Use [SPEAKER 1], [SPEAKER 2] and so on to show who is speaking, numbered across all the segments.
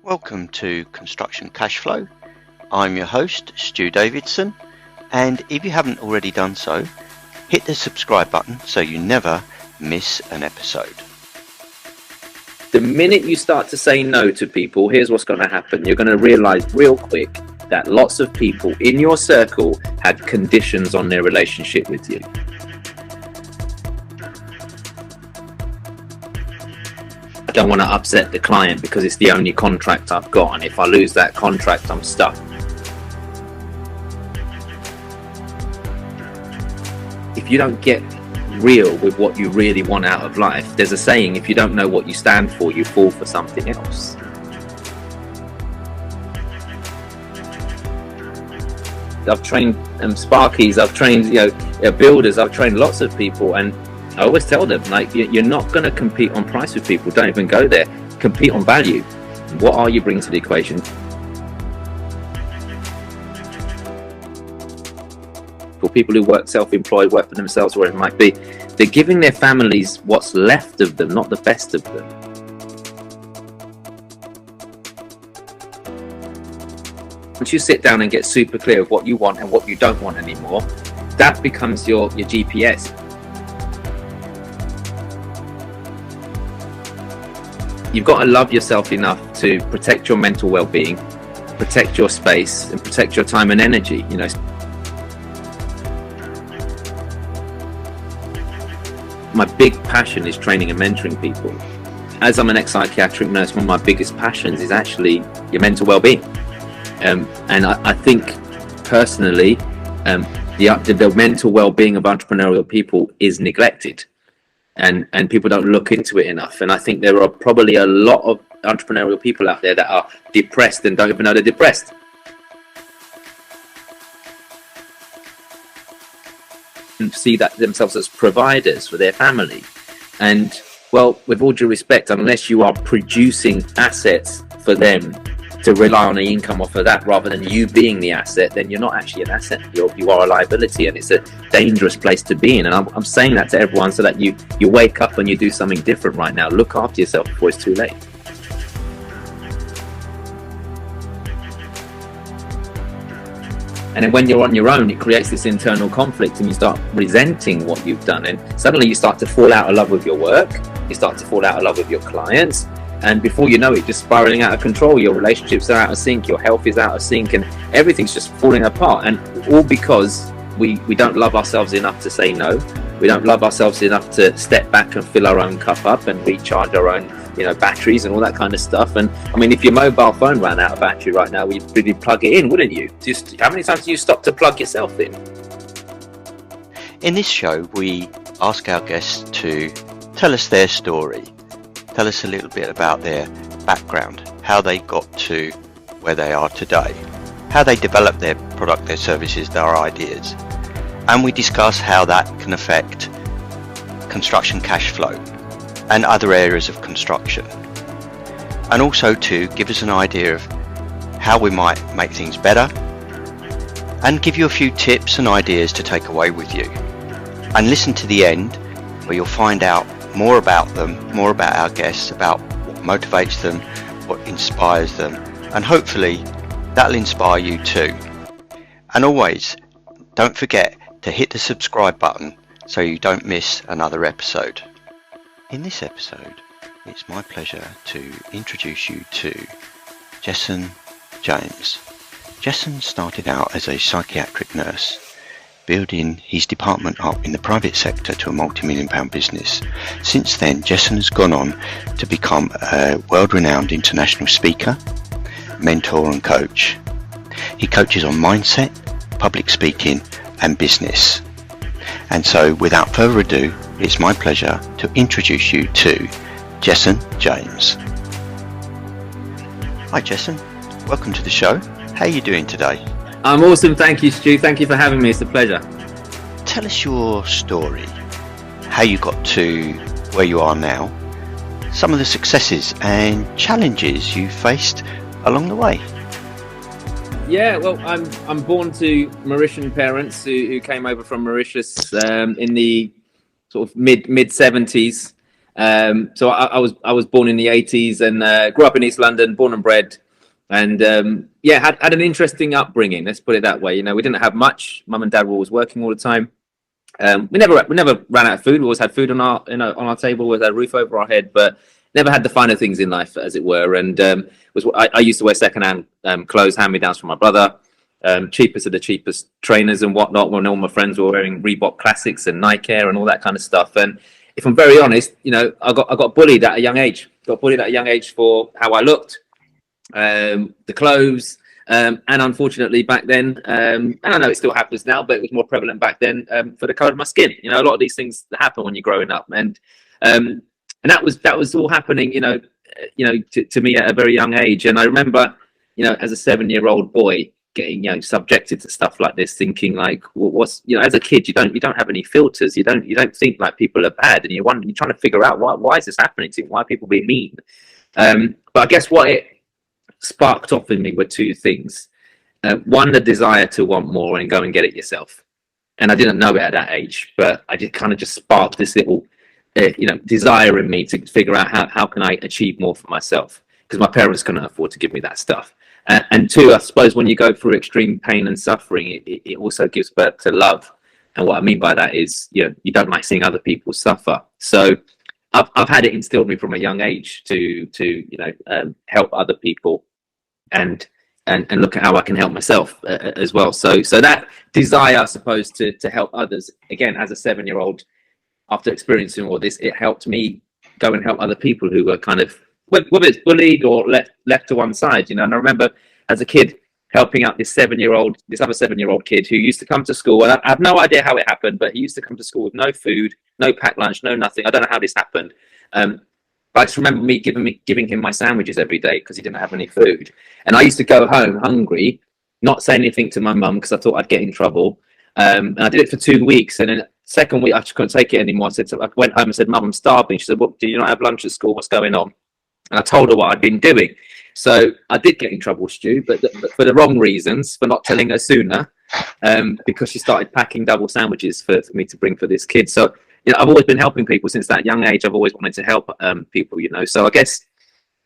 [SPEAKER 1] Welcome to Construction Cashflow. I'm your host, Stu Davidson, and if you haven't already done so, hit the subscribe button so you never miss an episode.
[SPEAKER 2] The minute you start to say no to people, here's what's going to happen. You're going to realize real quick that lots of people in your circle had conditions on their relationship with you. I don't want to upset the client because it's the only contract I've got, and if I lose that contract, I'm stuck. If you don't get real with what you really want out of life, there's a saying, if you don't know what you stand for, you fall for something else. I've trained Sparkies, I've trained builders, I've trained lots of people, and I always tell them, like, you're not going to compete on price with people. Don't even go there. Compete on value. What are you bringing to the equation? For people who work self-employed, work for themselves, wherever it might be, they're giving their families what's left of them, not the best of them. Once you sit down and get super clear of what you want and what you don't want anymore, that becomes your GPS. You've got to love yourself enough to protect your mental well-being, protect your space, and protect your time and energy. My big passion is training and mentoring people. As I'm an ex-psychiatric nurse, one of my biggest passions is actually your mental well-being. And I think personally, the mental well-being of entrepreneurial people is neglected. And people don't look into it enough. And I think there are probably a lot of entrepreneurial people out there that are depressed and don't even know they're depressed. And see that themselves as providers for their family. And, well, with all due respect, unless you are producing assets for them to rely on the income off of that rather than you being the asset, then you're not actually an asset. You are a liability, and it's a dangerous place to be in. And I'm saying that to everyone so that you wake up and you do something different right now. Look after yourself before it's too late. And then when you're on your own, it creates this internal conflict, and you start resenting what you've done, and suddenly you start to fall out of love with your work, you start to fall out of love with your clients. And before you know it, just spiraling out of control. Your relationships are out of sync, your health is out of sync, and everything's just falling apart. And all because we don't love ourselves enough to say no. We don't love ourselves enough to step back and fill our own cup up and recharge our own, batteries and all that kind of stuff. And I mean, if your mobile phone ran out of battery right now, you'd really plug it in, wouldn't you? Just how many times do you stop to plug yourself in?
[SPEAKER 1] In this show, we ask our guests to tell us their story. Tell us a little bit about their background, how they got to where they are today, how they developed their product, their services, their ideas. And we discuss how that can affect construction cash flow and other areas of construction. And also to give us an idea of how we might make things better and give you a few tips and ideas to take away with you. And listen to the end where you'll find out more about them, more about our guests, about what motivates them, what inspires them, and hopefully that'll inspire you too. And always, don't forget to hit the subscribe button so you don't miss another episode. In this episode, it's my pleasure to introduce you to Jessen James. Jessen started out as a psychiatric nurse, building his department up in the private sector to a multi-million-pound business. Since then, Jessen has gone on to become a world-renowned international speaker, mentor and coach. He coaches on mindset, public speaking and business. And so, without further ado, it's my pleasure to introduce you to Jessen James. Hi Jessen, welcome to the show. How are you doing today?
[SPEAKER 2] I'm awesome, thank you, Stu. Thank you for having me. It's a pleasure.
[SPEAKER 1] Tell us your story, how you got to where you are now, some of the successes and challenges you faced along the way.
[SPEAKER 2] Yeah, well, I'm born to Mauritian parents who came over from Mauritius in the sort of mid 70s. So I was born in the 80s and grew up in East London, born and bred, and had an interesting upbringing. Let's put it that way. You know, we didn't have much. Mum and Dad were always working all the time. We never ran out of food. We always had food on our table, always had a roof over our head, but never had the finer things in life, as it were. And I used to wear secondhand clothes, hand-me-downs from my brother, cheapest of the cheapest trainers and whatnot, when all my friends were wearing Reebok Classics and Nike Air and all that kind of stuff. And if I'm very honest, you know, I got bullied at a young age. Got bullied at a young age for how I looked, the clothes, and unfortunately back then, and I know it still happens now, but it was more prevalent back then, for the colour of my skin. You know, a lot of these things that happen when you're growing up, and that was all happening, you know, to me at a very young age. And I remember, you know, as a 7-year-old boy, getting, you know, subjected to stuff like this, thinking like, well, what's, you know, as a kid, you don't have any filters, you don't think like people are bad, and you're trying to figure out why is this happening to you, why are people being mean. But I guess what it sparked off in me were two things. One, the desire to want more and go and get it yourself, and I didn't know it at that age, but I just sparked this little desire in me to figure out how can I achieve more for myself, because my parents couldn't afford to give me that stuff. And two, I suppose when you go through extreme pain and suffering, it also gives birth to love. And what I mean by that is, you know, you don't like seeing other people suffer. So I've had it instilled in me from a young age to help other people and look at how I can help myself as well. So that desire, I suppose, to help others, again, as a 7-year-old, after experiencing all this, it helped me go and help other people who were kind of, whether it's bullied or left to one side, you know. And I remember as a kid helping out this other 7-year-old kid who used to come to school, and I have no idea how it happened, but he used to come to school with no food, no packed lunch, no nothing. I don't know how this happened. But I just remember me giving him my sandwiches every day because he didn't have any food. And I used to go home hungry, not say anything to my mum because I thought I'd get in trouble. And I did it for 2 weeks, and then second week I just couldn't take it anymore. I went home and said, "Mum, I'm starving." She said, "Well, do you not have lunch at school? What's going on?" And I told her what I'd been doing. So I did get in trouble, Stu, but for the wrong reasons, for not telling her sooner, because she started packing double sandwiches for me to bring for this kid. So, you know, I've always been helping people since that young age. I've always wanted to help people, you know. So I guess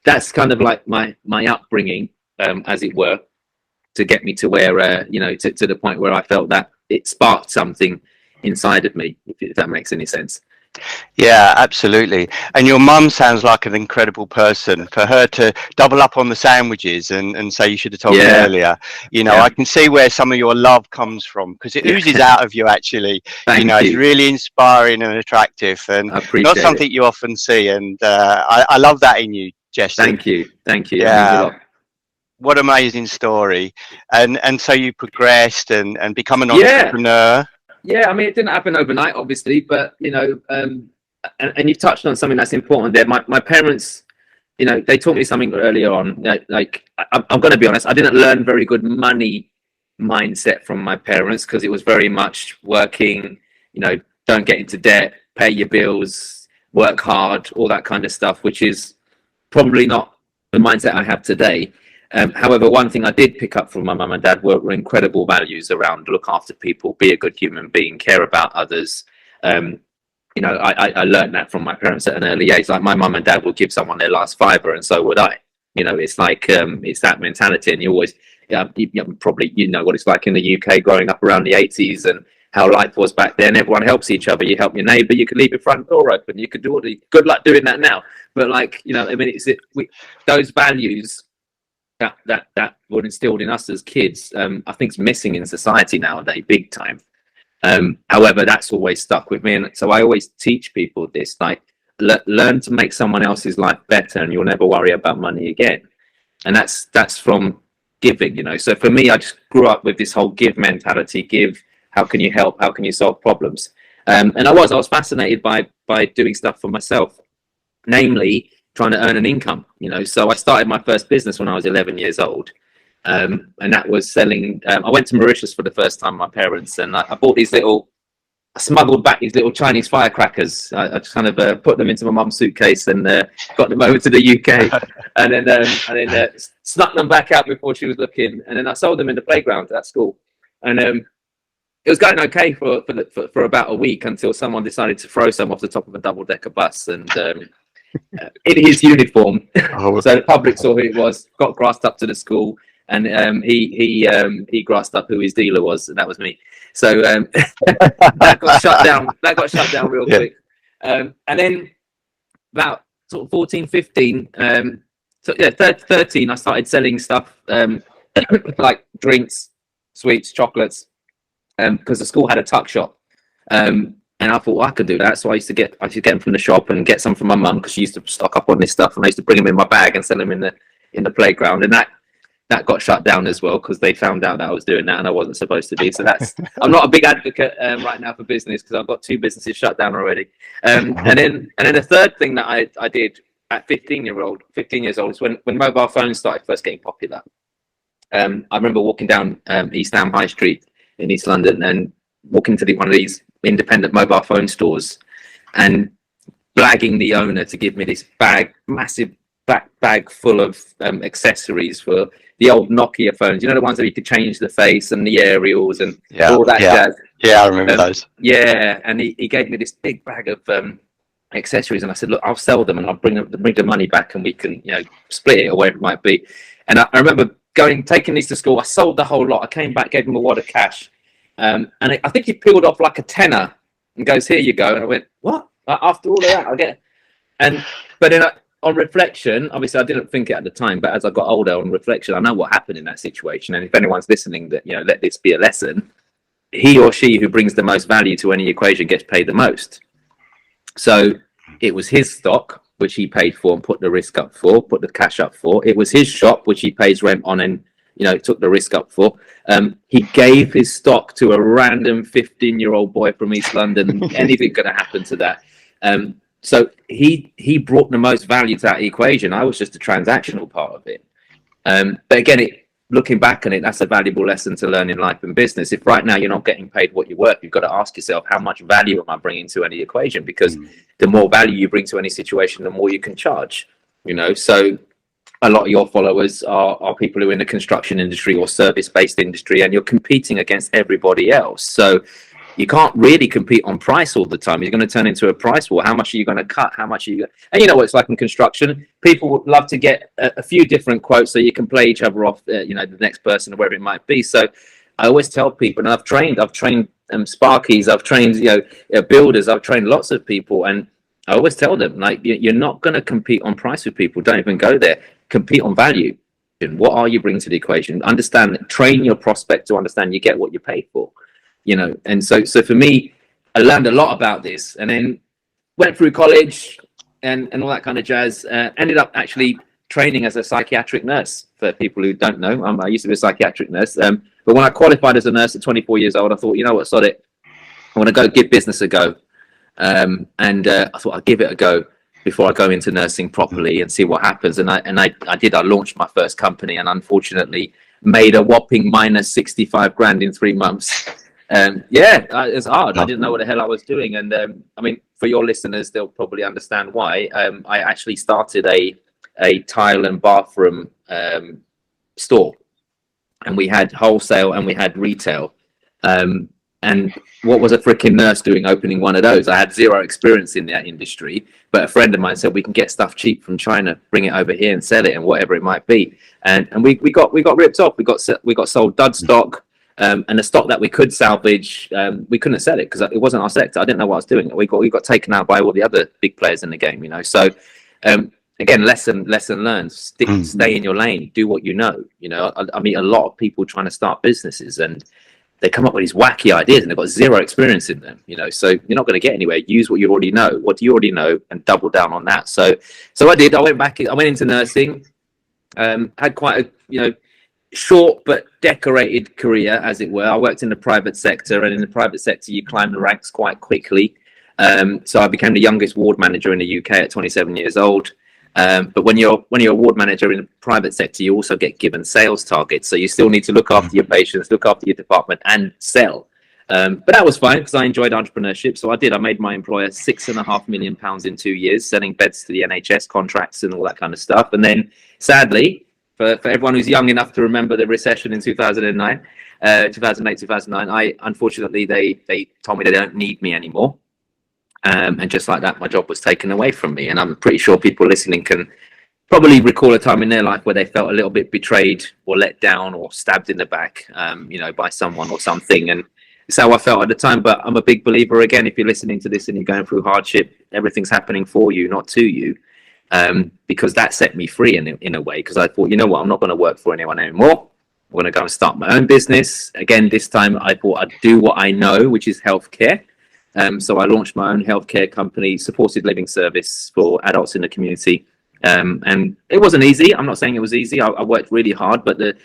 [SPEAKER 2] that's kind of like my upbringing, as it were, to get me to where, to the point where I felt that it sparked something inside of me, if that makes any sense.
[SPEAKER 1] Yeah, absolutely. And your mum sounds like an incredible person. For her to double up on the sandwiches and say you should have told me earlier, you know, I can see where some of your love comes from, because it oozes out of you, actually.
[SPEAKER 2] Thank you.
[SPEAKER 1] It's really inspiring and attractive, and not something you often see. And I love that in you, Jessen.
[SPEAKER 2] Thank you.
[SPEAKER 1] Yeah. What an amazing story. And so you progressed and become an entrepreneur.
[SPEAKER 2] Yeah, I mean, it didn't happen overnight, obviously, but, you know, and you've touched on something that's important there. My parents, you know, they taught me something earlier on. Like, I'm going to be honest, I didn't learn very good money mindset from my parents, because it was very much working, you know, don't get into debt, pay your bills, work hard, all that kind of stuff, which is probably not the mindset I have today. However, one thing I did pick up from my mum and dad were incredible values around look after people, be a good human being, care about others. You know, I learned that from my parents at an early age. Like, my mum and dad would give someone their last fiver, and so would I. You know, it's like it's that mentality, and you always, probably, you know what it's like in the UK growing up around the 80s and how life was back then. Everyone helps each other. You help your neighbour. You could leave your front door open. You could do all the good luck doing that now. But, like, you know, I mean, those values that were instilled in us as kids, I think is missing in society nowadays, big time. However, that's always stuck with me, and so I always teach people this: like, learn to make someone else's life better, and you'll never worry about money again. And that's from giving, you know. So for me, I just grew up with this whole give mentality. Give. How can you help? How can you solve problems? And I was fascinated by doing stuff for myself, namely trying to earn an income, you know. So I started my first business when I was 11 years old, and that was selling. I went to Mauritius for the first time with my parents, and I bought I smuggled back these little Chinese firecrackers. I just kind of put them into my mum's suitcase and got them over to the UK, and then snuck them back out before she was looking, and then I sold them in the playground at school. And it was going okay for about a week until someone decided to throw some off the top of a double-decker bus, and in his uniform. So the public saw who it was, got grassed up to the school, and he grassed up who his dealer was, and that was me. So that got shut down. That got shut down real quick. And then about sort of 14, 15, 13, I started selling stuff like drinks, sweets, chocolates, because the school had a tuck shop. And I thought, well, I could do that. So I used to get them from the shop and get some from my mum, because she used to stock up on this stuff, and I used to bring them in my bag and sell them in the playground. And that got shut down as well, because they found out that I was doing that and I wasn't supposed to be. So I'm not a big advocate right now for business, because I've got 2 businesses shut down already. And then the third thing that I did at 15 years old is when mobile phones started first getting popular. I remember walking down East Ham High Street in East London and walking to one of these independent mobile phone stores and blagging the owner to give me this massive bag full of accessories for the old Nokia phones. You know, the ones that you could change the face and the aerials and all that jazz.
[SPEAKER 1] Yeah, I remember those.
[SPEAKER 2] Yeah, and he gave me this big bag of accessories, and I said, look, I'll sell them and I'll bring the money back, and we can, split it or whatever it might be. And I remember taking these to school. I sold the whole lot. I came back, gave him a wad of cash. And I think he peeled off like a tenner and goes, here you go. And I went, what? After all of that, I get it. But then on reflection, obviously I didn't think it at the time, but as I got older, on reflection, I know what happened in that situation. And if anyone's listening, that, let this be a lesson. He or she who brings the most value to any equation gets paid the most. So it was his stock, which he paid for and put the risk up for, put the cash up for. It was his shop, which he pays rent on and, took the risk up for. He gave his stock to a random 15-year-old boy from East London. Anything could have happened to that. So he brought the most value to that equation. I was just a transactional part of it. But again, looking back on it, that's a valuable lesson to learn in life and business. If right now you're not getting paid what you work, you've got to ask yourself, how much value am I bringing to any equation? Because the more value you bring to any situation, the more you can charge. So a lot of your followers are people who are in the construction industry or service-based industry, and you're competing against everybody else. So you can't really compete on price all the time. You're going to turn into a price war. How much are you going to cut? How much are you? And you know what it's like in construction. People would love to get a few different quotes so you can play each other off. The next person or wherever it might be. So I always tell people, and I've trained Sparkies, I've trained builders, I've trained lots of people, and I always tell them, like, you're not going to compete on price with people. Don't even go there. Compete on value. And what are you bringing to the equation? Train your prospect to understand you get what you pay for. And so for me, I learned a lot about this, and then went through college and all that kind of jazz. Ended up actually training as a psychiatric nurse. For people who don't know, I used to be a psychiatric nurse. But when I qualified as a nurse at 24 years old, I thought, you know what, sod it. I want to go give business a go. I thought I'd give it a go before I go into nursing properly and see what happens. And I did. I launched my first company, and unfortunately made a whopping minus 65 grand in 3 months. It's hard. I didn't know what the hell I was doing. And for your listeners, they'll probably understand why. I actually started a tile and bathroom store, and we had wholesale and we had retail. And what was a freaking nurse doing opening one of those? I had zero experience in that industry, but a friend of mine said we can get stuff cheap from China, bring it over here and sell it, and whatever it might be. And we got ripped off. We got sold dud stock. And the stock that we could salvage, we couldn't sell it because it wasn't our sector. I didn't know what I was doing. We got taken out by all the other big players in the game, So again, lesson learned. Stay in your lane. Do what you know. I meet a lot of people trying to start businesses, and they come up with these wacky ideas, and they've got zero experience in them. So you're not going to get anywhere. Use what you already know. What do you already know, and double down on that. So I did. I went into nursing. Had quite a short but decorated career, as it were. I worked in the private sector, and in the private sector you climb the ranks quite quickly. So I became the youngest ward manager in the UK at 27 years old. But when you're a ward manager in the private sector, you also get given sales targets, so you still need to look after your patients, look after your department, and sell. But that was fine because I enjoyed entrepreneurship. So I made my employer £6.5 million in 2 years, selling beds to the NHS contracts and all that kind of stuff. And then sadly, for everyone who's young enough to remember the recession in 2009, 2008, 2009, unfortunately, they told me they don't need me anymore. And just like that, my job was taken away from me. And I'm pretty sure people listening can probably recall a time in their life where they felt a little bit betrayed or let down or stabbed in the back, by someone or something. And it's how I felt at the time. But I'm a big believer, again, if you're listening to this and you're going through hardship, everything's happening for you, not to you. Because that set me free in a way, because I thought, you know what, I'm not going to work for anyone anymore. I'm going to go and start my own business. Again, this time I thought I'd do what I know, which is healthcare. So I launched my own healthcare company, supported living service for adults in the community. And it wasn't easy. I'm not saying it was easy. I worked really hard, but the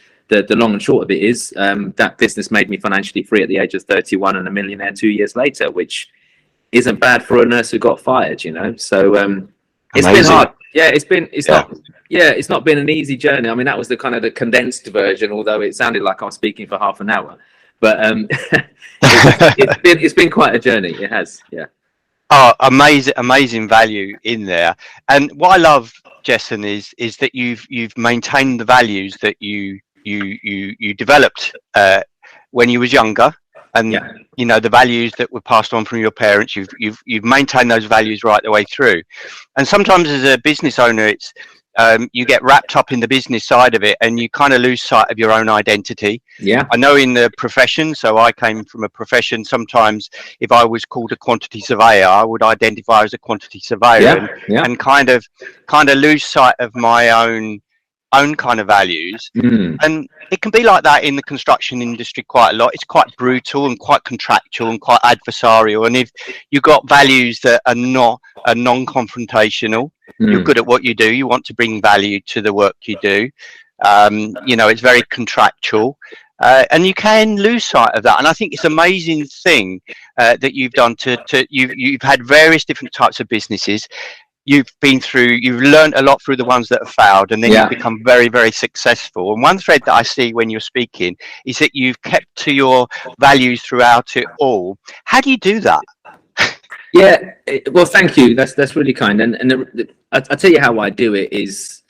[SPEAKER 2] long and short of it is that business made me financially free at the age of 31 and a millionaire 2 years later, which isn't bad for a nurse who got fired, So it's been hard. Yeah, it's not been an easy journey. I mean, that was the kind of the condensed version, although it sounded like I was speaking for half an hour. But it's been quite a journey. It has, yeah.
[SPEAKER 1] Oh, amazing value in there. And what I love, Jessen, is that you've maintained the values that you developed when you was younger, and the values that were passed on from your parents. You've maintained those values right the way through. And sometimes as a business owner, it's you get wrapped up in the business side of it and you kind of lose sight of your own identity. Yeah, I know in the profession, so I came from a profession, sometimes if I was called a quantity surveyor, I would identify as a quantity surveyor and kind of lose sight of my own kind of values. And it can be like that in the construction industry quite a lot. It's quite brutal and quite contractual and quite adversarial, and if you've got values that are non-confrontational, you're good at what you do, you want to bring value to the work you do, it's very contractual, and you can lose sight of that. And I think it's an amazing thing that you've done you've had various different types of businesses. You've learned a lot through the ones that have failed, and then you've become very, very successful. And one thread that I see when you're speaking is that you've kept to your values throughout it all. How do you do that?
[SPEAKER 2] Yeah, well, thank you. That's really kind. And I'll tell you how I do it is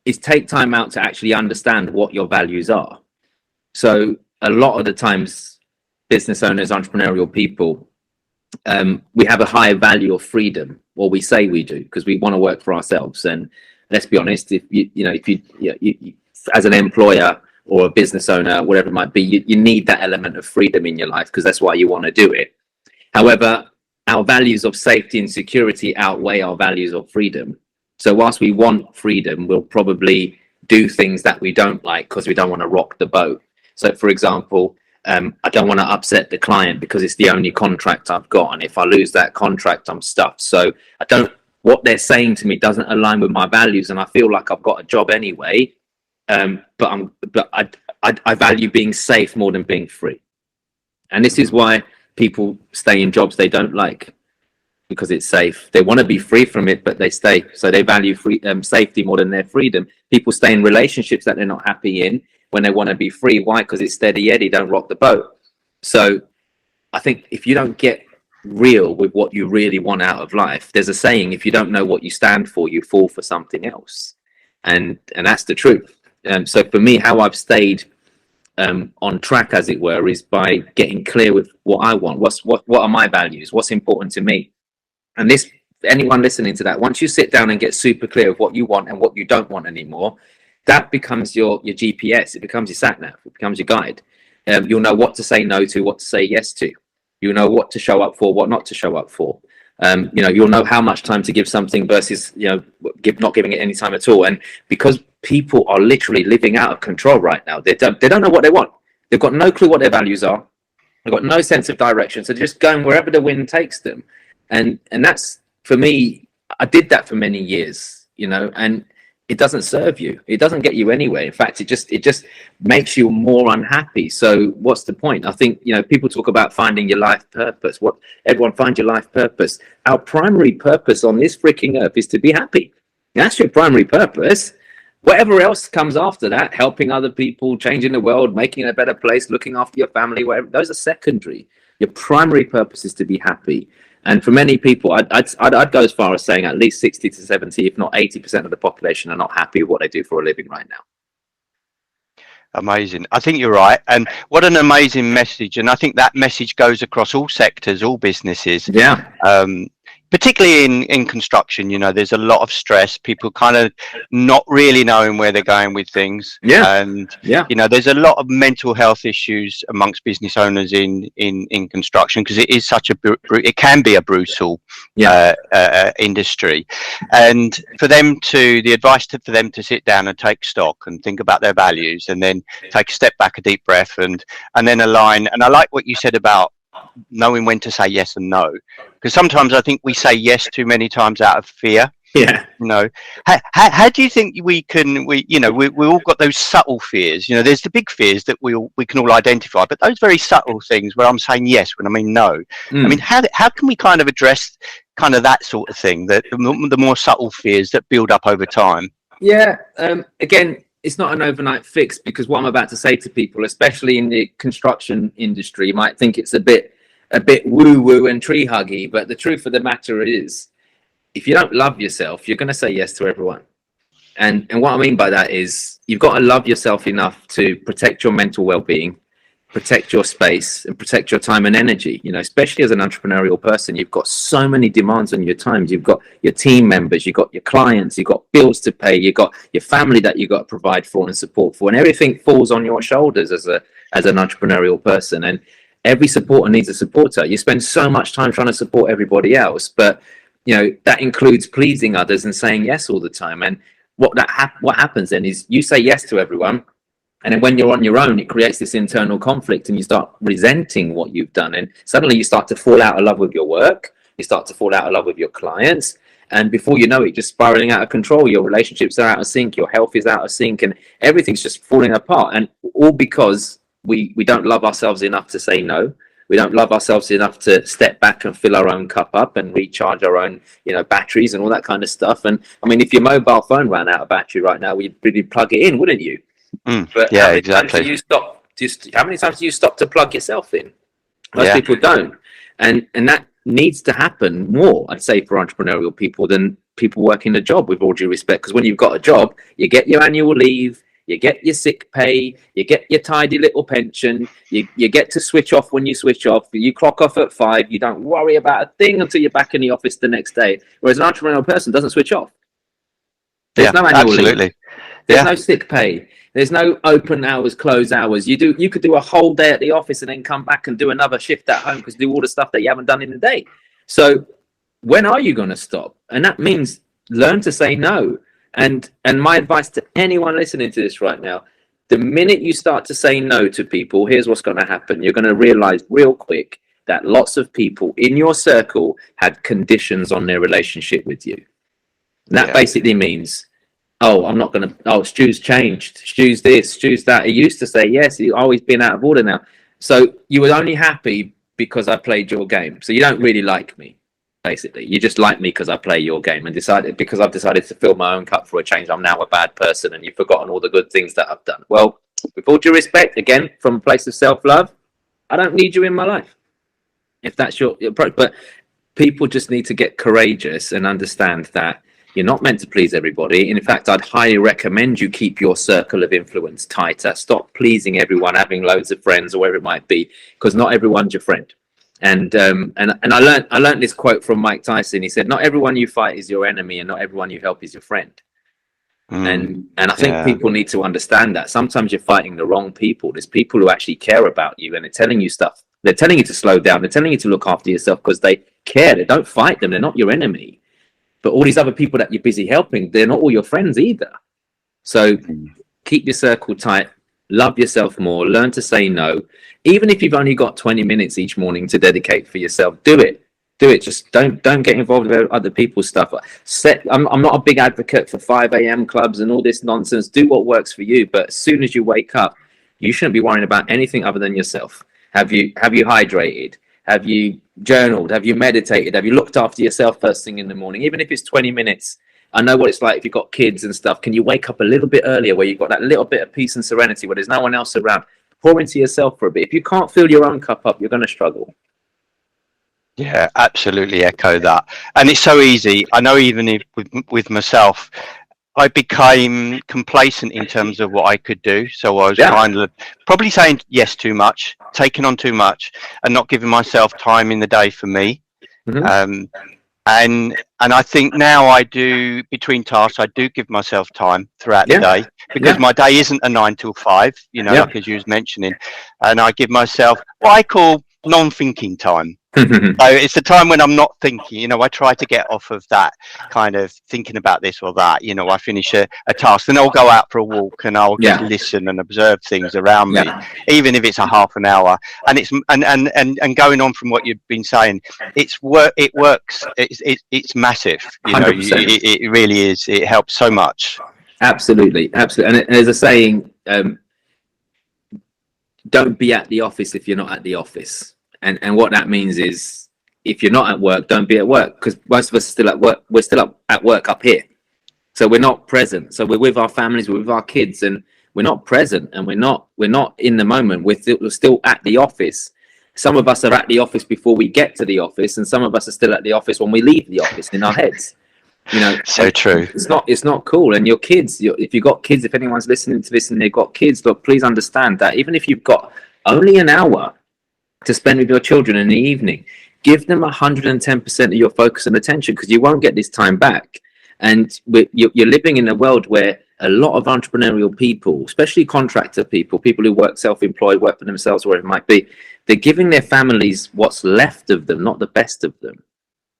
[SPEAKER 2] take time out to actually understand what your values are. So a lot of the times, business owners, entrepreneurial people, we have a higher value of freedom, or we say we do, because we want to work for ourselves. And let's be honest, if you as an employer or a business owner, whatever it might be, you need that element of freedom in your life, because that's why you want to do it. However, our values of safety and security outweigh our values of freedom. So whilst we want freedom, we'll probably do things that we don't like because we don't want to rock the boat. So for example, I don't want to upset the client because it's the only contract I've got, and if I lose that contract, I'm stuffed. So what they're saying to me doesn't align with my values, and I feel like I've got a job anyway. But I value being safe more than being free. And this is why people stay in jobs they don't like, because it's safe. They want to be free from it, but they stay. So they value safety more than their freedom. People stay in relationships that they're not happy in when they want to be free. Why? Because it's steady Eddie, don't rock the boat. So I think if you don't get real with what you really want out of life, there's a saying, if you don't know what you stand for, you fall for something else. And that's the truth. So for me, how I've stayed on track, as it were, is by getting clear with what I want. What are my values? What's important to me? And anyone listening to that, once you sit down and get super clear of what you want and what you don't want anymore, that becomes your GPS. It becomes your sat nav. It becomes your guide. You'll know what to say no to, what to say yes to. You'll know what to show up for, what not to show up for. You'll know how much time to give something versus not giving it any time at all. And because people are literally living out of control right now, they don't know what they want. They've got no clue what their values are. They've got no sense of direction. So they're just going wherever the wind takes them. And that's, for me, I did that for many years, and it doesn't serve you. It doesn't get you anywhere. In fact, it just makes you more unhappy. So what's the point? I think, people talk about finding your life purpose. Everyone find your life purpose. Our primary purpose on this freaking earth is to be happy. That's your primary purpose. Whatever else comes after that, helping other people, changing the world, making it a better place, looking after your family, whatever, those are secondary. Your primary purpose is to be happy. And for many people, I'd go as far as saying at least 60 to 70, if not 80% of the population are not happy with what they do for a living right now.
[SPEAKER 1] Amazing. I think you're right. And what an amazing message. And I think that message goes across all sectors, all businesses.
[SPEAKER 2] Yeah.
[SPEAKER 1] Particularly in construction, there's a lot of stress, people kind of not really knowing where they're going with things.
[SPEAKER 2] Yeah.
[SPEAKER 1] And,
[SPEAKER 2] Yeah.
[SPEAKER 1] there's a lot of mental health issues amongst business owners in construction, because it is it can be a brutal industry. And the advice for them to sit down and take stock and think about their values, and then take a step back, a deep breath, and then align. And I like what you said about knowing when to say yes and no, because sometimes I think we say yes too many times out of fear. How do you think we all got those subtle fears? There's the big fears that we can all identify, but those very subtle things where I'm saying yes when I mean no. I mean, how can we kind of address kind of that sort of thing, that the more subtle fears that build up over time?
[SPEAKER 2] Again, it's not an overnight fix, because what I'm about to say to people, especially in the construction industry, you might think it's a bit woo-woo and tree huggy, but the truth of the matter is, if you don't love yourself, you're going to say yes to everyone. And what I mean by that is, you've got to love yourself enough to protect your mental well-being, protect your space, and protect your time and energy. Especially as an entrepreneurial person, you've got so many demands on your time. You've got your team members, you've got your clients, you've got bills to pay, you've got your family that you've got to provide for and support for, and everything falls on your shoulders as an entrepreneurial person. And every supporter needs a supporter. You spend so much time trying to support everybody else, but that includes pleasing others and saying yes all the time. And what happens then is, you say yes to everyone, and then when you're on your own, it creates this internal conflict, and you start resenting what you've done. And suddenly you start to fall out of love with your work. You start to fall out of love with your clients. And before you know it, just spiraling out of control. Your relationships are out of sync. Your health is out of sync, and everything's just falling apart. And all because we don't love ourselves enough to say no. We don't love ourselves enough to step back and fill our own cup up and recharge our own, batteries and all that kind of stuff. And I mean, if your mobile phone ran out of battery right now, you'd really plug it in, wouldn't you? But
[SPEAKER 1] yeah, exactly.
[SPEAKER 2] How many times do you stop to plug yourself in? Most people don't, and that needs to happen more, I'd say, for entrepreneurial people than people working a job, with all due respect. Because when you've got a job, you get your annual leave, you get your sick pay, you get your tidy little pension, you get to switch off when you switch off, you clock off at 5, you don't worry about a thing until you're back in the office the next day. Whereas an entrepreneurial person doesn't switch off. There's no annual leave. There's no sick pay. There's no open hours, close hours. You could do a whole day at the office and then come back and do another shift at home, because do all the stuff that you haven't done in the day. So when are you going to stop? And that means learn to say no. And my advice to anyone listening to this right now, the minute you start to say no to people, here's what's going to happen. You're going to realize real quick that lots of people in your circle had conditions on their relationship with you. And that basically means, Stu's changed. Stu's this, Stu's that. He used to say yes. He's always been out of order now. So you were only happy because I played your game. So you don't really like me, basically. You just like me because I play your game, and because I've decided to fill my own cup for a change, I'm now a bad person, and you've forgotten all the good things that I've done. Well, with all due respect, again, from a place of self-love, I don't need you in my life, if that's your approach. But people just need to get courageous and understand that you're not meant to please everybody. In fact, I'd highly recommend you keep your circle of influence tighter. Stop pleasing everyone, having loads of friends or whatever it might be, because not everyone's your friend. And I learned this quote from Mike Tyson. He said, "Not everyone you fight is your enemy, and not everyone you help is your friend." And I think people need to understand that sometimes you're fighting the wrong people. There's people who actually care about you, and they're telling you stuff. They're telling you to slow down. They're telling you to look after yourself because they care. They don't fight them. They're not your enemy. But all these other people that you're busy helping, they're not all your friends either. So keep your circle tight, love yourself more, learn to say no. Even if you've only got 20 minutes each morning to dedicate for yourself, do it. Just don't get involved with other people's stuff. I'm not a big advocate for 5 a.m. clubs and all this nonsense. Do what works for you. But as soon as you wake up, you shouldn't be worrying about anything other than yourself. Have you hydrated? Have you journaled? Have you meditated? Have you looked after yourself first thing in the morning? Even if it's 20 minutes. I know what it's like if you've got kids and stuff. Can you wake up a little bit earlier where you've got that little bit of peace and serenity where there's no one else around? Pour into yourself for a bit. If you can't fill your own cup up, you're going to struggle.
[SPEAKER 1] Yeah, absolutely echo that. And it's so easy. I know even if with myself, I became complacent in terms of what I could do. So I was
[SPEAKER 2] Yeah.
[SPEAKER 1] kind of probably saying yes too much, taking on too much, and not giving myself time in the day for me.
[SPEAKER 2] Mm-hmm.
[SPEAKER 1] And I think now I do, between tasks, I do give myself time throughout the
[SPEAKER 2] Yeah.
[SPEAKER 1] day, because
[SPEAKER 2] Yeah.
[SPEAKER 1] my day isn't a 9 till 5, you know,
[SPEAKER 2] Yeah.
[SPEAKER 1] like as you was mentioning, and I give myself what I call non-thinking time. So it's a time when I'm not thinking, you know, I try to get off of that kind of thinking about this or that. You know, I finish a task, then I'll go out for a walk and I'll just
[SPEAKER 2] Yeah.
[SPEAKER 1] listen and observe things around me,
[SPEAKER 2] Yeah.
[SPEAKER 1] even if it's a half an hour. And it's and going on from what you've been saying, it works. It's massive. You know,
[SPEAKER 2] 100%.
[SPEAKER 1] it really is. It helps so much.
[SPEAKER 2] Absolutely. And there's a saying, don't be at the office if you're not at the office. And what that means is, if you're not at work, don't be at work, because most of us are still at work. We're still at work up here, so we're not present. So we're with our families, we're with our kids, and we're not present, and we're not in the moment. We're still at the office. Some of us are at the office before we get to the office, and some of us are still at the office when we leave the office in our heads. You know,
[SPEAKER 1] So true.
[SPEAKER 2] It's not cool. And your kids, if you've got kids, if anyone's listening to this and they've got kids, look, please understand that even if you've got only an hour to spend with your children in the evening, give them 110% of your focus and attention, because you won't get this time back. And you're living in a world where a lot of entrepreneurial people, especially contractor people who work self-employed, work for themselves, wherever it might be, they're giving their families what's left of them, not the best of them.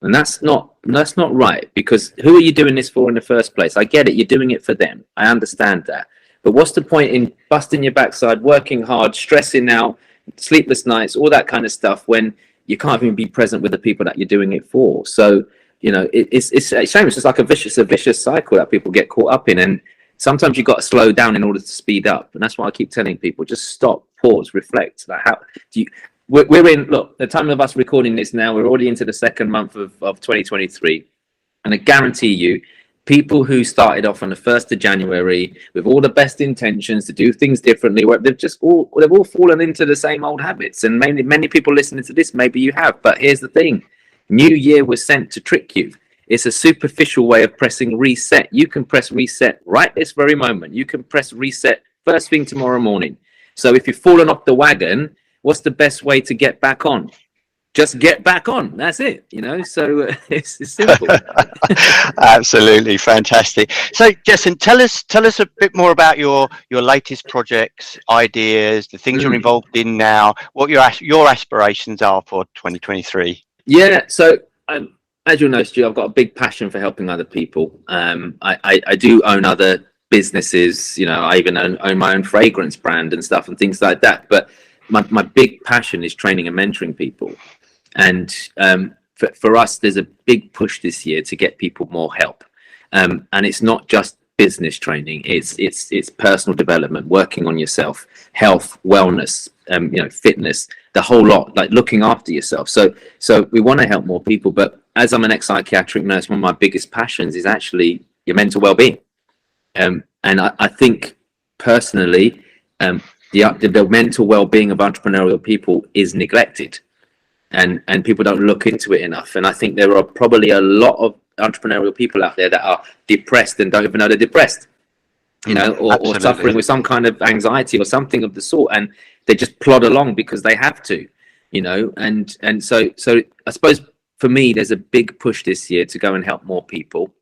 [SPEAKER 2] And that's not right, because who are you doing this for in the first place? I get it, you're doing it for them, I understand that, but what's the point in busting your backside, working hard, stressing out, sleepless nights, all that kind of stuff, when you can't even be present with the people that you're doing it for? So, you know, it's a shame. It's just like a vicious cycle that people get caught up in, and sometimes you've got to slow down in order to speed up. And that's why I keep telling people, just stop, pause, reflect. Like, how do you... We're in, look, the time of us recording this now, we're already into the second month of 2023. And I guarantee you, people who started off on the 1st of January with all the best intentions to do things differently, they've all fallen into the same old habits. And many people listening to this, maybe you have. But here's the thing. New Year was sent to trick you. It's a superficial way of pressing reset. You can press reset right this very moment. You can press reset first thing tomorrow morning. So if you've fallen off the wagon, what's the best way to get back on? Just get back on. That's it, you know. So it's simple.
[SPEAKER 1] Absolutely fantastic. So, Jessen, tell us a bit more about your latest projects, ideas, the things you're involved in now. What your aspirations are for 2023.
[SPEAKER 2] Yeah. So, as you'll know, Stu, I've got a big passion for helping other people. I do own other businesses. You know, I even own my own fragrance brand and stuff and things like that. But my big passion is training and mentoring people. And for us, there's a big push this year to get people more help. And it's not just business training. It's personal development, working on yourself, health, wellness, you know, fitness, the whole lot, like looking after yourself. So we want to help more people. But as I'm an ex-psychiatric nurse, one of my biggest passions is actually your mental well-being. And I think personally, the mental well-being of entrepreneurial people is neglected. And people don't look into it enough. And I think there are probably a lot of entrepreneurial people out there that are depressed and don't even know they're depressed, you know, or suffering with some kind of anxiety or something of the sort, and they just plod along because they have to, you know. And so I suppose for me, there's a big push this year to go and help more people.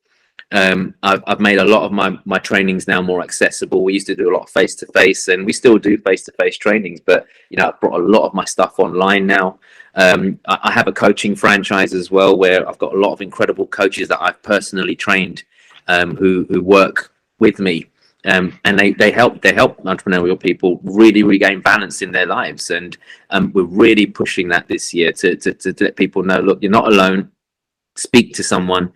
[SPEAKER 2] I've made a lot of my trainings now more accessible. We used to do a lot of face-to-face, and we still do face-to-face trainings, but you know, I've brought a lot of my stuff online now. I have a coaching franchise as well, where I've got a lot of incredible coaches that I've personally trained, who work with me, and they help entrepreneurial people really regain balance in their lives. And we're really pushing that this year to let people know, look, you're not alone. Speak to someone.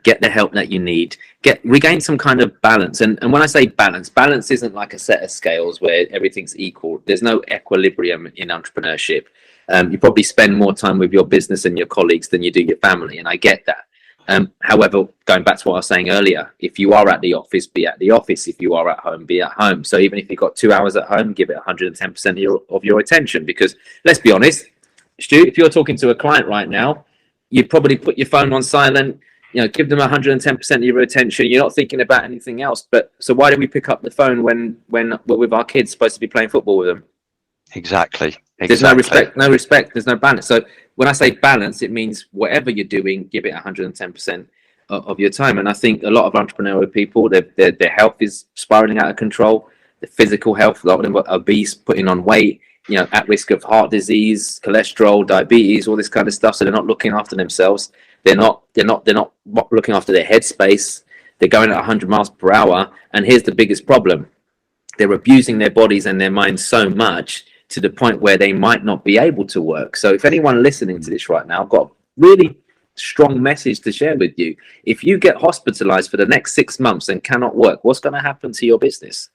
[SPEAKER 2] Get the help that you need, regain some kind of balance. And when I say balance isn't like a set of scales where everything's equal. There's no equilibrium in entrepreneurship. You probably spend more time with your business and your colleagues than you do your family, and I get that. However, going back to what I was saying earlier, if you are at the office, be at the office. If you are at home, be at home. So even if you've got 2 hours at home, give it 110% of your attention, because let's be honest, Stu, if you're talking to a client right now, you'd probably put your phone on silent, give them 110% of your attention. You're not thinking about anything else. But so why do we pick up the phone when we're with our kids supposed to be playing football with them?
[SPEAKER 1] Exactly.
[SPEAKER 2] There's no respect, there's no balance. So when I say balance, it means whatever you're doing, give it 110% of your time. And I think a lot of entrepreneurial people, their health is spiraling out of control. The physical health, a lot of them are obese, putting on weight, at risk of heart disease, cholesterol, diabetes, all this kind of stuff. So they're not looking after themselves. They're not looking after their headspace. They're going at 100 miles per hour. And here's the biggest problem. They're abusing their bodies and their minds so much to the point where they might not be able to work. So if anyone listening to this right now, I've got a really strong message to share with you. If you get hospitalized for the next 6 months and cannot work, what's going to happen to your business?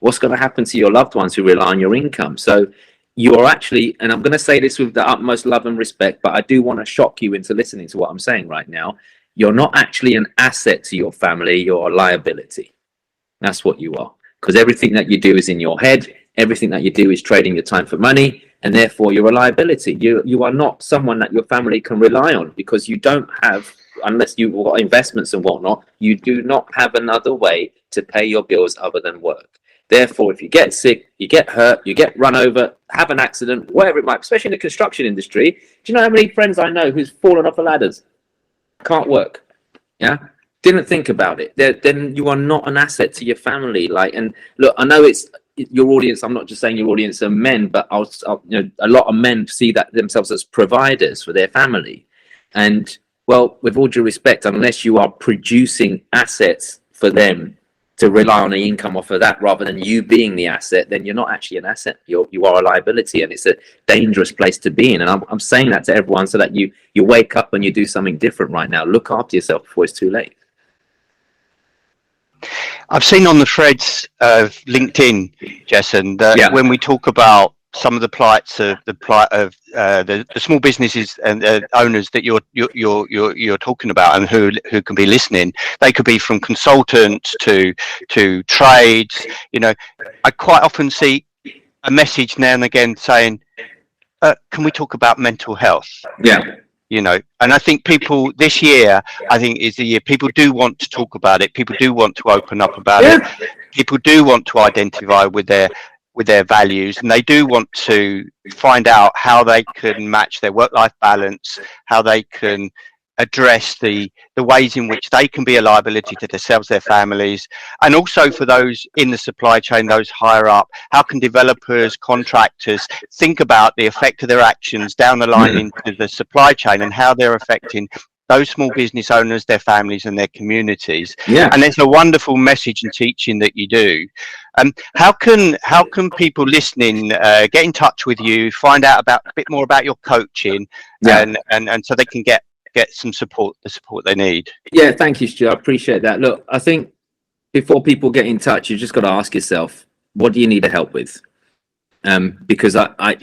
[SPEAKER 2] What's going to happen to your loved ones who rely on your income? So you are actually, and I'm going to say this with the utmost love and respect, but I do want to shock you into listening to what I'm saying right now. You're not actually an asset to your family, you're a liability. That's what you are. Because everything that you do is in your head, everything that you do is trading your time for money, and therefore you're a liability. You are not someone that your family can rely on, because you don't have, unless you've got investments and whatnot, you do not have another way to pay your bills other than work. Therefore, if you get sick, you get hurt, you get run over, have an accident, whatever it might be, especially in the construction industry, do you know how many friends I know who's fallen off the ladders? Can't work. Yeah? Didn't think about it. Then you are not an asset to your family. And look, I know it's your audience. I'm not just saying your audience are men, but a lot of men see that themselves as providers for their family. And well, with all due respect, unless you are producing assets for them to rely on the income off of that rather than you being the asset, then you're not actually an asset. You are a liability, and it's a dangerous place to be in. And I'm saying that to everyone so that you wake up and you do something different right now. Look after yourself before it's too late.
[SPEAKER 1] I've seen on the threads of LinkedIn, Jessen, that when we talk about some of the plights of the small businesses and owners that you're talking about, and who can be listening, they could be from consultants to trades. I quite often see a message now and again saying, "Can we talk about mental health?"
[SPEAKER 2] Yeah.
[SPEAKER 1] And I think people this year, is the year people do want to talk about it. People do want to open up about it. People do want to identify with their values, and they do want to find out how they can match their work-life balance, how they can address the ways in which they can be a liability to themselves, their families, and also for those in the supply chain, those higher up. How can developers, contractors think about the effect of their actions down the line into the supply chain, and how they're affecting those small business owners, their families and their communities? And there's a wonderful message and teaching that you do. How can people listening get in touch with you, find out a bit more about your coaching, and so they can get some support, the support they need?
[SPEAKER 2] Thank you, Stu. I appreciate that. Look, I think before people get in touch, you just got to ask yourself, what do you need help with? Because I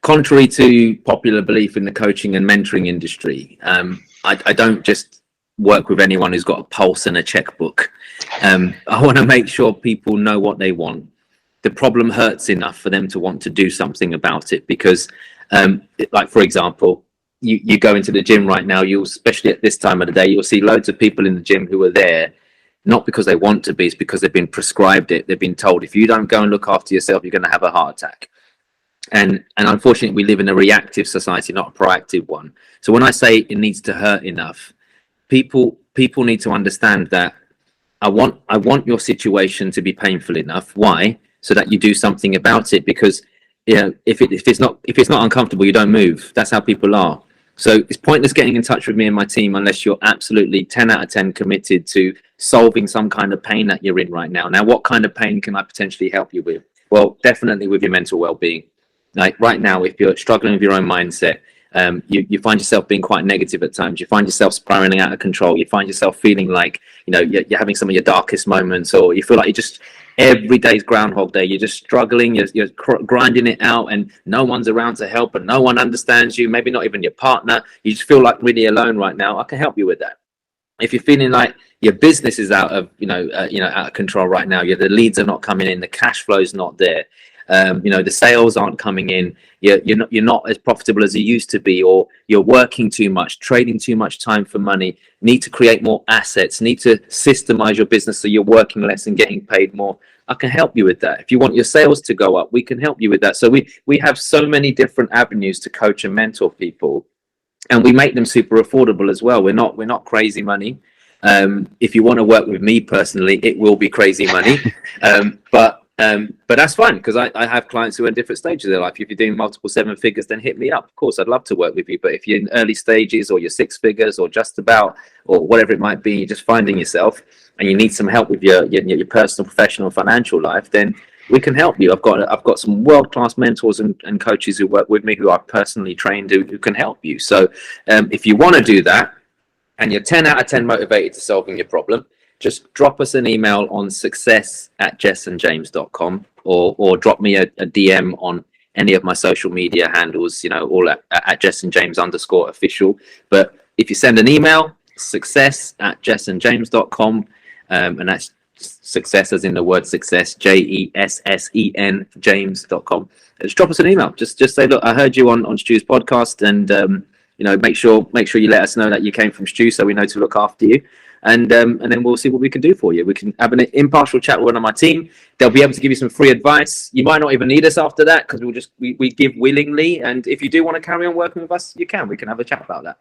[SPEAKER 2] contrary to popular belief in the coaching and mentoring industry, I don't just work with anyone who's got a pulse and a checkbook. I want to make sure people know what they want. The problem hurts enough for them to want to do something about it, because for example, you go into the gym right now, especially at this time of the day, you'll see loads of people in the gym who are there not because they want to be, it's because they've been prescribed it. They've been told, if you don't go and look after yourself, you're going to have a heart attack. And unfortunately, we live in a reactive society, not a proactive one. So when I say it needs to hurt enough, people need to understand that I want your situation to be painful enough. Why? So that you do something about it. Because if it's not uncomfortable, you don't move. That's how people are. So it's pointless getting in touch with me and my team unless you're absolutely 10 out of 10 committed to solving some kind of pain that you're in right now. Now, what kind of pain can I potentially help you with? Well, definitely with your mental well-being. Like right now, if you're struggling with your own mindset, you find yourself being quite negative at times. You find yourself spiraling out of control. You find yourself feeling like, you're having some of your darkest moments, or you feel like you're just, every day's Groundhog Day. You're just struggling. You're grinding it out, and no one's around to help, and no one understands you. Maybe not even your partner. You just feel like really alone right now. I can help you with that. If you're feeling like your business is out of, out of control right now, the leads are not coming in, the cash flow is not there. The sales aren't coming in. You're not as profitable as you used to be, or you're working too much, trading too much time for money. Need to create more assets. Need to systemize your business so you're working less and getting paid more. I can help you with that. If you want your sales to go up, we can help you with that. So we have so many different avenues to coach and mentor people, and we make them super affordable as well. We're not crazy money. If you want to work with me personally, it will be crazy money. But that's fine, because I have clients who are in different stages of their life. If you're doing multiple 7 figures, then hit me up. Of course, I'd love to work with you. But if you're in early stages, or you're 6 figures, or just about, or whatever it might be, you're just finding yourself and you need some help with your personal, professional, financial life, then we can help you. I've got some world-class mentors and coaches who work with me, who are personally trained, who can help you. So if you want to do that, and you're 10 out of 10 motivated to solving your problem, just drop us an email on success@jessenjames.com, or drop me a DM on any of my social media handles, all at jessenjames_official. But if you send an email, success@jessenjames.com, and that's success as in the word success, JESSEN James.com. Just drop us an email. Just say, look, I heard you on Stu's podcast, and make sure you let us know that you came from Stu, so we know to look after you. And then we'll see what we can do for you. We can have an impartial chat with one of my team. They'll be able to give you some free advice. You might not even need us after that, because we give willingly. And if you do want to carry on working with us, you can. We can have a chat about that.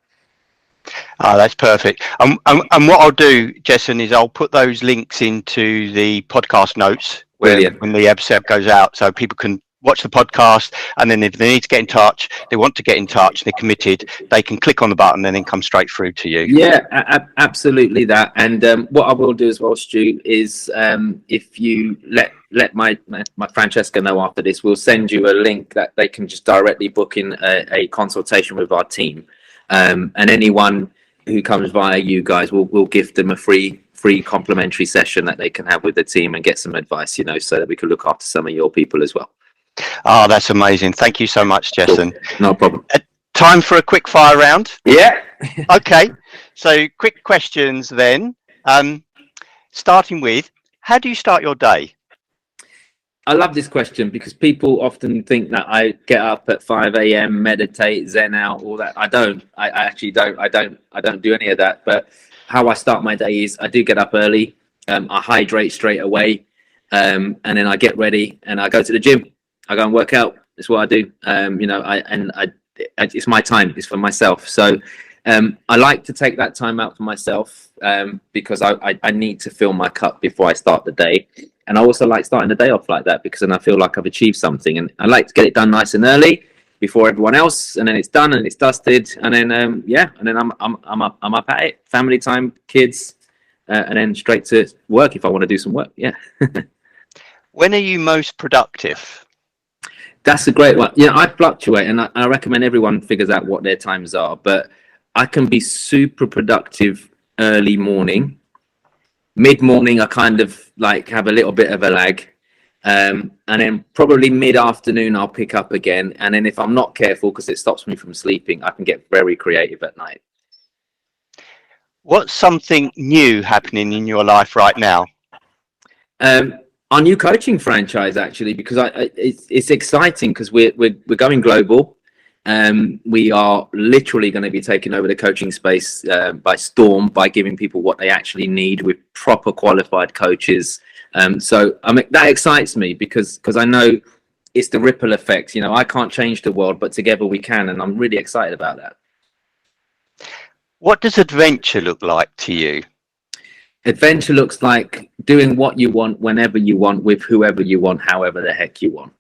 [SPEAKER 1] Oh, that's perfect. And what I'll do, Jessen, is I'll put those links into the podcast notes when the episode goes out, so people can watch the podcast, and then if they need to get in touch, they want to get in touch, they're committed, they can click on the button and then come straight through to you.
[SPEAKER 2] Yeah, absolutely that. And what I will do as well, Stu, is if you let my Francesca know after this, we'll send you a link that they can just directly book in a consultation with our team. And anyone who comes via you guys, we'll gift them a free complimentary session that they can have with the team and get some advice, so that we can look after some of your people as well.
[SPEAKER 1] Oh, that's amazing. Thank you so much, Jessen.
[SPEAKER 2] Cool. No problem.
[SPEAKER 1] Time for a quick fire round?
[SPEAKER 2] Yeah.
[SPEAKER 1] Okay. So quick questions then. Starting with, how do you start your day?
[SPEAKER 2] I love this question, because people often think that I get up at 5 a.m, meditate, zen out, all that. I don't. I actually don't. I don't do any of that. But how I start my day is I do get up early. I hydrate straight away. And then I get ready and I go to the gym. I go and work out. That's what I do. It's my time. It's for myself. So I like to take that time out for myself, because I need to fill my cup before I start the day. And I also like starting the day off like that, because then I feel like I've achieved something. And I like to get it done nice and early before everyone else, and then it's done and it's dusted, and then and then I'm up at it. Family time, kids, and then straight to work if I want to do some work. Yeah.
[SPEAKER 1] When are you most productive?
[SPEAKER 2] That's a great one. I fluctuate, and I recommend everyone figures out what their times are. But I can be super productive early morning. Mid-morning, I kind of like have a little bit of a lag. And then probably mid-afternoon, I'll pick up again. And then if I'm not careful, because it stops me from sleeping, I can get very creative at night.
[SPEAKER 1] What's something new happening in your life right now?
[SPEAKER 2] Our new coaching franchise, actually, because it's exciting, because we're going global. We are literally going to be taking over the coaching space by storm, by giving people what they actually need with proper qualified coaches. So that excites me, because I know it's the ripple effect. I can't change the world, but together we can, and I'm really excited about that.
[SPEAKER 1] What does adventure look like to you?
[SPEAKER 2] Adventure looks like doing what you want, whenever you want, with whoever you want, however the heck you want.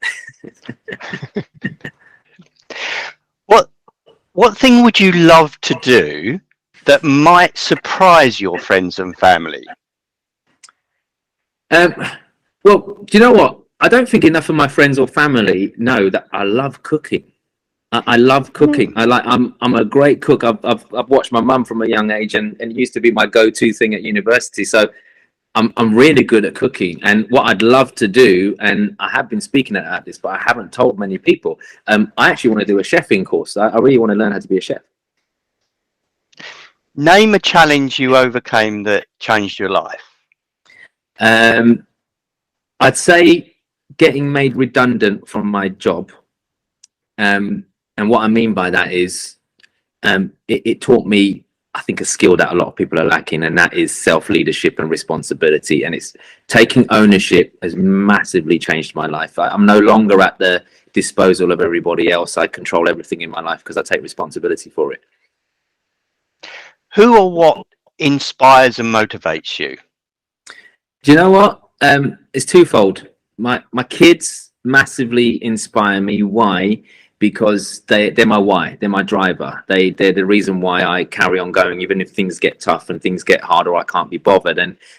[SPEAKER 1] What thing would you love to do that might surprise your friends and family?
[SPEAKER 2] Well, do you know what? I don't think enough of my friends or family know that I love cooking. I love cooking. I'm a great cook. I've watched my mum from a young age, and it used to be my go-to thing at university. So I'm really good at cooking. And what I'd love to do, and I have been speaking at this, but I haven't told many people. I actually want to do a chefing course. I really want to learn how to be a chef.
[SPEAKER 1] Name a challenge you overcame that changed your life.
[SPEAKER 2] I'd say getting made redundant from my job. And what I mean by that is it taught me, I think, a skill that a lot of people are lacking, and that is self-leadership and responsibility. And it's taking ownership has massively changed my life. I'm no longer at the disposal of everybody else. I control everything in my life because I take responsibility for it.
[SPEAKER 1] Who or what inspires and motivates you?
[SPEAKER 2] Do you know what? It's twofold. My kids massively inspire me. Why? Because they're my why. They're my driver. They're the reason why I carry on going, even if things get tough and things get hard or I can't be bothered.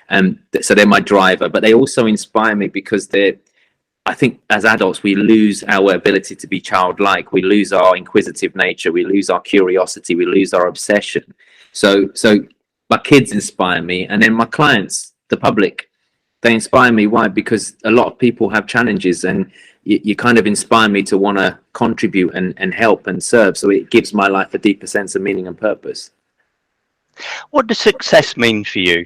[SPEAKER 2] And so they're my driver. But they also inspire me because I think as adults, we lose our ability to be childlike. We lose our inquisitive nature. We lose our curiosity. We lose our obsession. So my kids inspire me. And then my clients, the public, they inspire me. Why? Because a lot of people have challenges, and you kind of inspire me to want to contribute and help and serve. So it gives my life a deeper sense of meaning and purpose.
[SPEAKER 1] What does success mean for you?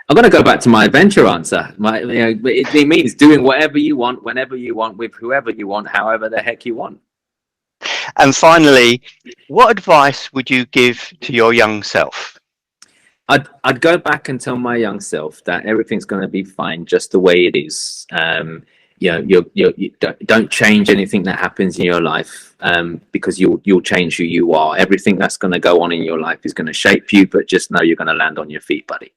[SPEAKER 2] I'm going to go back to my adventure answer. It means doing whatever you want, whenever you want, with whoever you want, however the heck you want.
[SPEAKER 1] And finally, what advice would you give to your young self?
[SPEAKER 2] I'd go back and tell my young self that everything's going to be fine just the way it is. You don't change anything that happens in your life, because you'll change who you are. Everything that's going to go on in your life is going to shape you, but just know you're going to land on your feet, buddy.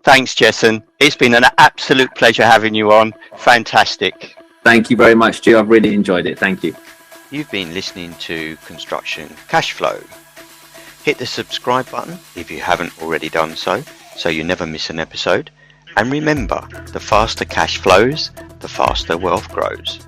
[SPEAKER 1] Thanks, Jessen. It's been an absolute pleasure having you on. Fantastic.
[SPEAKER 2] Thank you very much, Stu. I've really enjoyed it. Thank you.
[SPEAKER 1] You've been listening to Construction Cashflow. Hit the subscribe button if you haven't already done so you never miss an episode. And remember, the faster cash flows, the faster wealth grows.